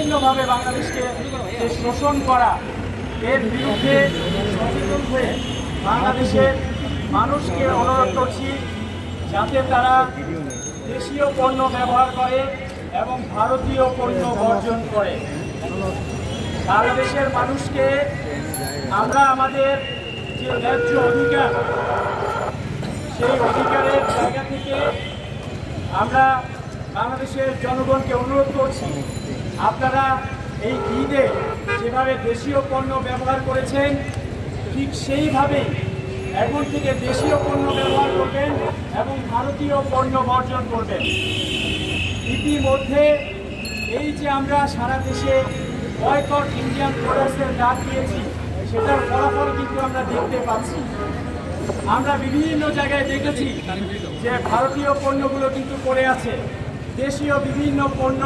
বিভিন্নভাবে বাংলাদেশকে যে শোষণ করা, এর বিরুদ্ধে সচেতন হয়ে বাংলাদেশের মানুষকে অনুরোধ করছি যাতে তারা দেশীয় পণ্য ব্যবহার করে এবং ভারতীয় পণ্য বর্জন করে। বাংলাদেশের মানুষকে আমরা আমাদের যে ন্যায্য অধিকার, সেই অধিকারের জায়গা থেকে আমরা বাংলাদেশের জনগণকে অনুরোধ করছি, আপনারা এই ঈদে যেভাবে দেশীয় পণ্য ব্যবহার করেছেন ঠিক সেইভাবেই এখন থেকে দেশীয় পণ্য ব্যবহার করবেন এবং ভারতীয় পণ্য বর্জন করবেন। ইতিমধ্যে এই যে আমরা সারা দেশে বয়কট ইন্ডিয়ান প্রোডাক্টসের ডাক দিয়েছি, সেটার ফলাফল কিন্তু আমরা দেখতে পাচ্ছি। আমরা বিভিন্ন জায়গায় দেখেছি যে ভারতীয় পণ্যগুলো কিন্তু পড়ে আছে, দেশীয় বিভিন্ন পণ্য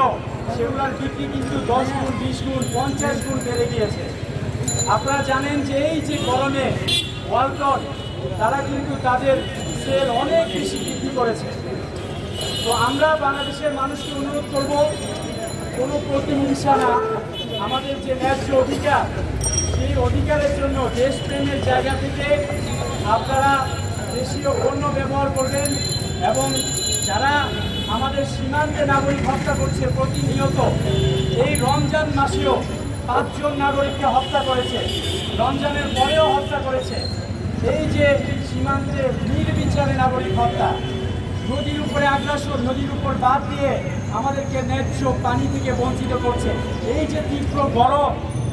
সেগুলোর বিক্রি কিন্তু 10 গুণ, 20 গুণ, 50 গুণ বেড়ে গিয়েছে। আপনারা জানেন যে এই যে গরমে ওয়ালটন তারা কিন্তু তাদের সেল অনেক বেশি বৃদ্ধি করেছে। তো আমরা বাংলাদেশের মানুষকে অনুরোধ করব, কোনো প্রতিহিংসা না, আমাদের যে ন্যায্য অধিকার, সেই অধিকারের জন্য দেশপ্রেমের জায়গা থেকে আপনারা দেশীয় পণ্য ব্যবহার করবেন। এবং যারা আমাদের সীমান্তে নাগরিক হত্যা করছে প্রতিনিয়ত, এই রমজান মাসেও 5 জন নাগরিককে হত্যা করেছে, রমজানের পরেও হত্যা করেছে। এই যে সীমান্তে নির্বিচারে নাগরিক হত্যা, নদীর উপরে আগ্রাসন, নদীর উপর বাদ দিয়ে আমাদেরকে ন্যায্য পানি থেকে বঞ্চিত করছে। এই যে তীব্র গরম,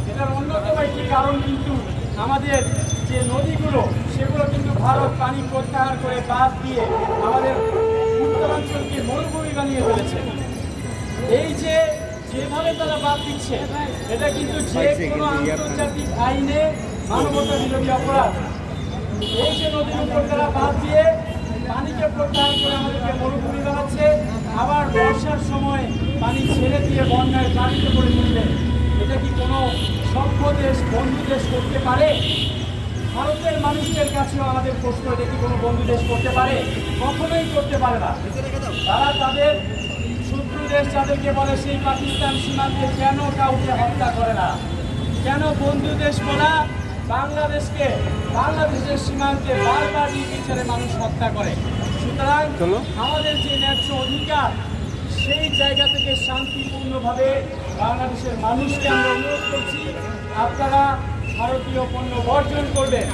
এটার অন্যতম একটি কারণ কিন্তু আমাদের যে নদীগুলো সেগুলো কিন্তু ভারত পানি প্রত্যাহার করে বাদ দিয়ে আমাদের উত্তরাঞ্চলকে মরুভূমি বানিয়ে ফেলেছে। এই যে যেভাবে তারা বাদ দিচ্ছে, এটা কিন্তু যে কোনো আন্তর্জাতিক আইনে মানবতা বিরোধী অপরাধ। এই যে নদীর উপর তারা বাদ দিয়ে পানিকে প্রত্যাহার করে আমাদেরকে মরুভূমি বানাচ্ছে, আবার বর্ষার সময় পানি ছেড়ে দিয়ে বন্যায় প্লাবিত করে তুলবে। এটা কি কোনো সভ্য দেশ, বন্ধু দেশ করতে পারে? ভারতের মানুষদের কাছেও আমাদের প্রশ্ন, এটা কি কোনো বন্ধু দেশ করতে পারে? কখনোই করতে পারে না। তারা তাদের শত্রু দেশ যাদেরকে বলে, সেই পাকিস্তান সীমান্তে কেন কাউকে হত্যা করে না? কেন বন্ধু দেশ বলা বাংলাদেশকে, বাংলাদেশের সীমান্তে বারবার নির্বিচারে মানুষ হত্যা করে? সুতরাং আমাদের যে ন্যায্য অধিকার, সেই জায়গা থেকে শান্তিপূর্ণভাবে বাংলাদেশের মানুষকে আমরা অনুরোধ করছি, আপনারা ভারতীয় পণ্য বর্জন করবেন।